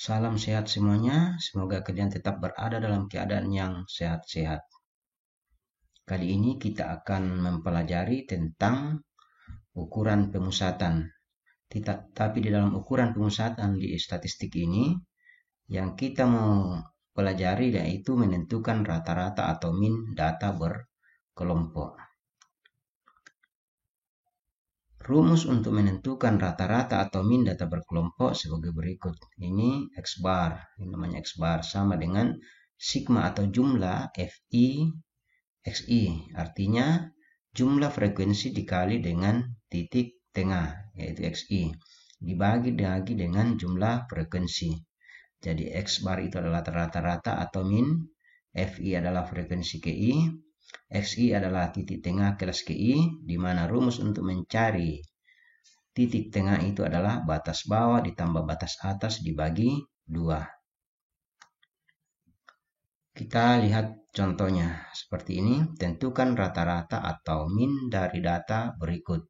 Salam sehat semuanya, semoga kalian tetap berada dalam keadaan yang sehat-sehat. Kali ini kita akan mempelajari tentang ukuran pemusatan. Tapi di dalam ukuran pemusatan di statistik ini, yang kita mau pelajari yaitu menentukan rata-rata atau min data berkelompok. Rumus untuk menentukan rata-rata atau min data berkelompok sebagai berikut. Ini X bar, ini namanya X bar, sama dengan sigma atau jumlah Fi Xi, artinya jumlah frekuensi dikali dengan titik tengah, yaitu Xi, dibagi lagi dengan jumlah frekuensi. Jadi X bar itu adalah rata-rata atau min, Fi adalah frekuensi Ki, Xi adalah titik tengah kelas Ki, di mana rumus untuk mencari titik tengah itu adalah batas bawah ditambah batas atas dibagi 2. Kita lihat contohnya seperti ini. Tentukan rata-rata atau min dari data berikut.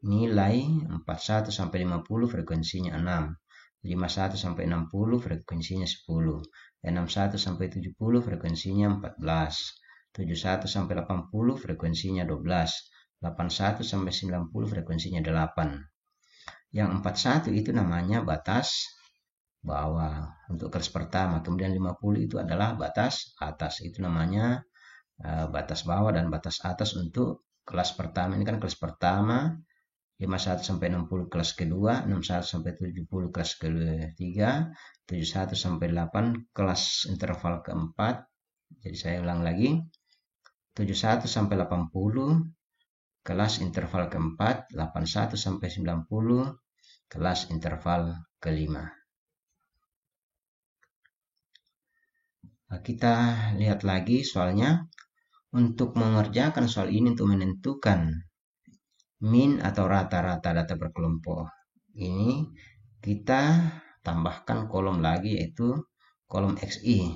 Nilai 41 sampai 50 frekuensinya 6. 51 sampai 60 frekuensinya 10. 61 sampai 70 frekuensinya 14. 71 sampai 80 frekuensinya 12. 81 sampai 90 frekuensinya 8. Yang 41 itu namanya batas bawah untuk kelas pertama, kemudian 50 itu adalah batas atas, itu namanya batas bawah dan batas atas untuk kelas pertama. Ini kan kelas pertama, 51 sampai 60 kelas kedua, 61 sampai 70 kelas ketiga, 71 sampai 8 kelas interval keempat. Jadi saya ulang lagi, 71 sampai 80 kelas interval keempat, 81 sampai 90 kelas interval kelima. Nah, kita lihat lagi soalnya. Untuk mengerjakan soal ini untuk menentukan min atau rata-rata data berkelompok ini, kita tambahkan kolom lagi, yaitu kolom Xi,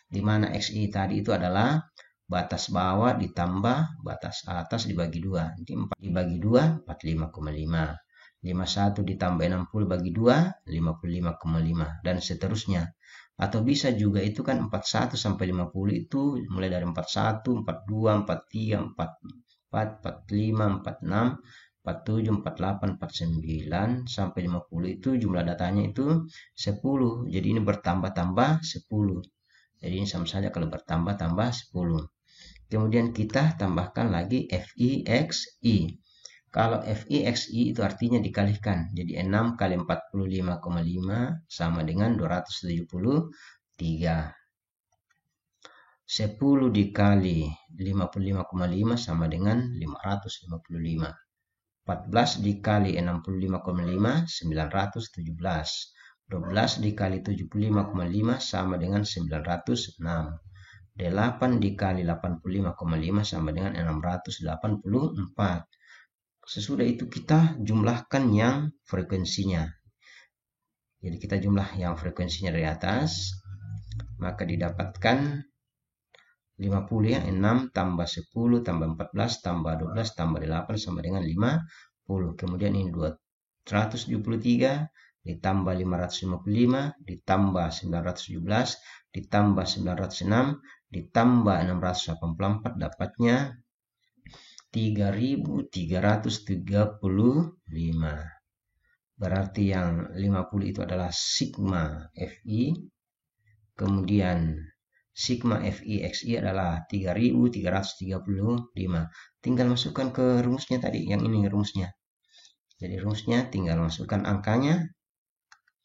di mana Xi tadi itu adalah batas bawah ditambah batas atas dibagi 2. Jadi 4 dibagi 2, 45,5. 51 ditambah 60 bagi 2, 55,5, dan seterusnya. Atau bisa juga itu kan 41 sampai 50 itu mulai dari 41, 42, 43, 44, 45, 46, 47, 48, 49 sampai 50 itu jumlah datanya itu 10. Jadi ini bertambah-tambah 10. Jadi ini sama saja kalau bertambah-tambah 10. Kemudian kita tambahkan lagi Fi/Xi. Kalau Fi/Xi itu artinya dikalikan. Jadi 6 kali 45,5 sama dengan 273. 10 dikali 55,5 sama dengan 555. 14 dikali 65,5, 917. 12 dikali 75,5 sama dengan 906. 8 dikali 85,5 sama dengan 684. Sesudah itu kita jumlahkan yang frekuensinya. Jadi kita jumlah yang frekuensinya dari atas, maka didapatkan 50 ya, 6 tambah 10 tambah 14 tambah 12 tambah 8 sama dengan 50. Kemudian ini 273 ditambah 555 ditambah 917 ditambah 906 ditambah 684, dapatnya 3335. Berarti yang 50 itu adalah sigma Fi, kemudian sigma Fi/Xi adalah 3335. Tinggal masukkan ke rumusnya tadi, yang ini rumusnya. Jadi rumusnya tinggal masukkan angkanya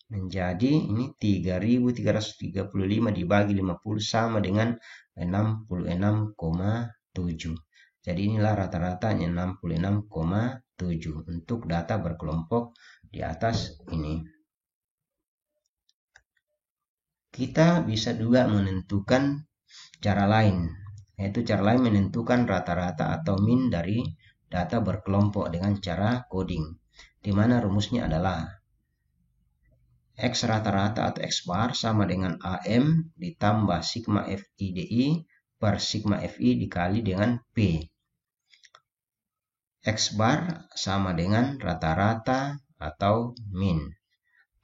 menjadi ini 3335 dibagi 50 sama dengan 66,7. Jadi inilah rata-ratanya 66,7 untuk data berkelompok di atas ini. Kita bisa juga menentukan cara lain, yaitu cara lain menentukan rata-rata atau min dari data berkelompok dengan cara coding, di mana rumusnya adalah X rata-rata atau X bar sama dengan AM ditambah sigma FIDI per sigma FI dikali dengan P. X bar sama dengan rata-rata atau min.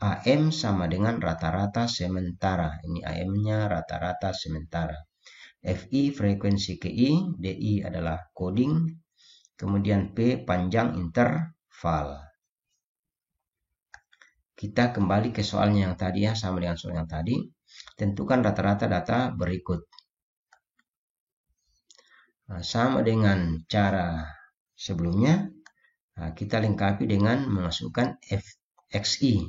AM sama dengan rata-rata sementara. Ini AM-nya rata-rata sementara. FI frekuensi KI, DI adalah coding, kemudian P panjang interval. Kita kembali ke soalnya yang tadi ya, sama dengan soal yang tadi. Tentukan rata-rata data berikut. Nah, sama dengan cara sebelumnya, kita lengkapi dengan memasukkan XI.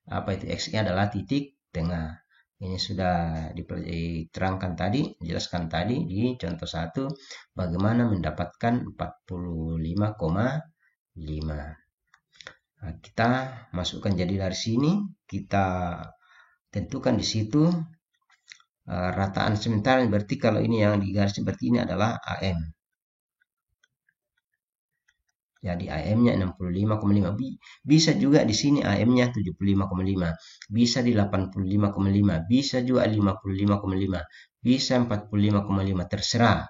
Apa itu XI? Adalah titik tengah. Ini sudah diterangkan tadi, dijelaskan tadi di contoh 1 bagaimana mendapatkan 45,5. Nah, kita masukkan jadi dari sini kita tentukan di situ rataan sementara, berarti kalau ini yang digaris seperti ini adalah AM. Jadi AM-nya 65,5. Bisa juga di sini AM-nya 75,5. Bisa di 85,5. Bisa juga 55,5. Bisa 45,5. Terserah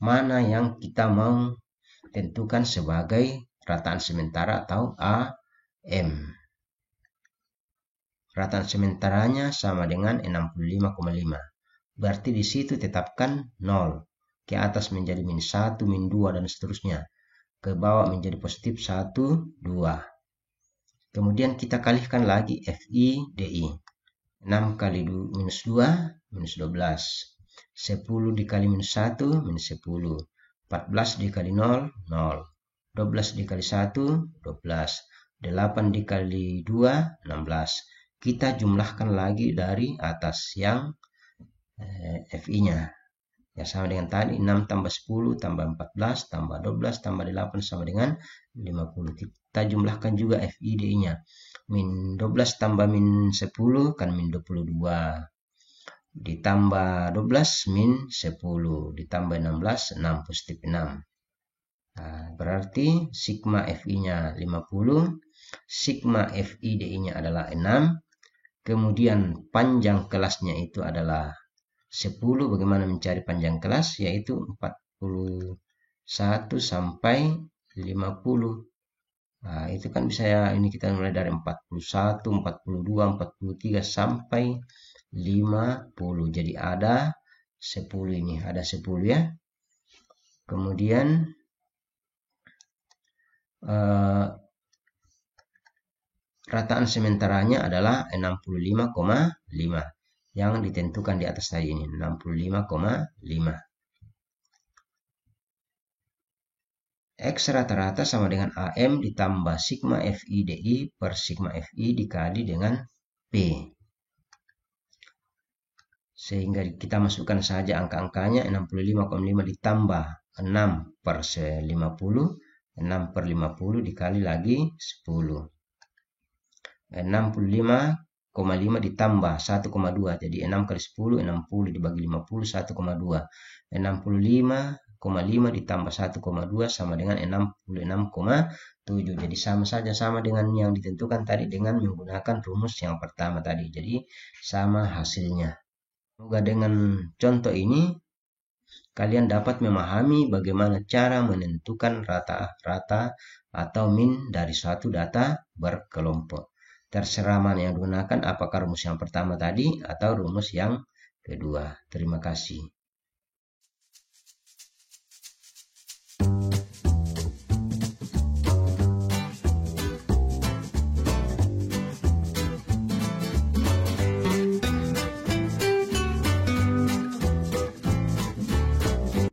mana yang kita mau tentukan sebagai rataan sementara atau AM. Rataan sementaranya sama dengan 65,5. Berarti di situ tetapkan 0. Ke atas menjadi -1, -2, dan seterusnya. Ke bawah menjadi positif 1, 2. Kemudian kita kalikan lagi FI, DI. 6 kali -2, -12. 10 dikali -1, -10. 14 dikali 0, 0. 12 dikali 1, 12. 8 dikali 2, 16. Kita jumlahkan lagi dari atas yang FI-nya. Ya, sama dengan tadi, 6 tambah 10 tambah 14 tambah 12 tambah 8 sama dengan 50. Kita jumlahkan juga FI DI-nya. Min 12 tambah min 10 kan min 22. Ditambah 12 min 10. Ditambah 16, 6 positif 6. Nah, berarti sigma FI-nya 50. Sigma FI DI-nya adalah 6. Kemudian panjang kelasnya itu adalah 10. Bagaimana mencari panjang kelas? Yaitu 41 sampai 50. Nah, itu kan bisa ya, ini kita mulai dari 41, 42, 43 sampai 50. Jadi ada 10 ini, ada 10 ya. Kemudian rataan sementaranya adalah 65,5 yang ditentukan di atas tadi ini, 65,5. X rata-rata sama dengan AM ditambah sigma FI DI per sigma FI dikali dengan P. Sehingga kita masukkan saja angka-angkanya, 65,5 ditambah 6 per 50, 6 per 50 dikali lagi 10. 65,5 ditambah 1,2. Jadi 6 kali 10, 60 dibagi 50, 1,2. 65,5 ditambah 1,2 sama dengan 66,7. Jadi sama saja, sama dengan yang ditentukan tadi dengan menggunakan rumus yang pertama tadi. Jadi sama hasilnya. Semoga dengan contoh ini kalian dapat memahami bagaimana cara menentukan rata-rata atau min dari suatu data berkelompok. Terserah mana yang digunakan, apakah rumus yang pertama tadi atau rumus yang kedua. Terima kasih.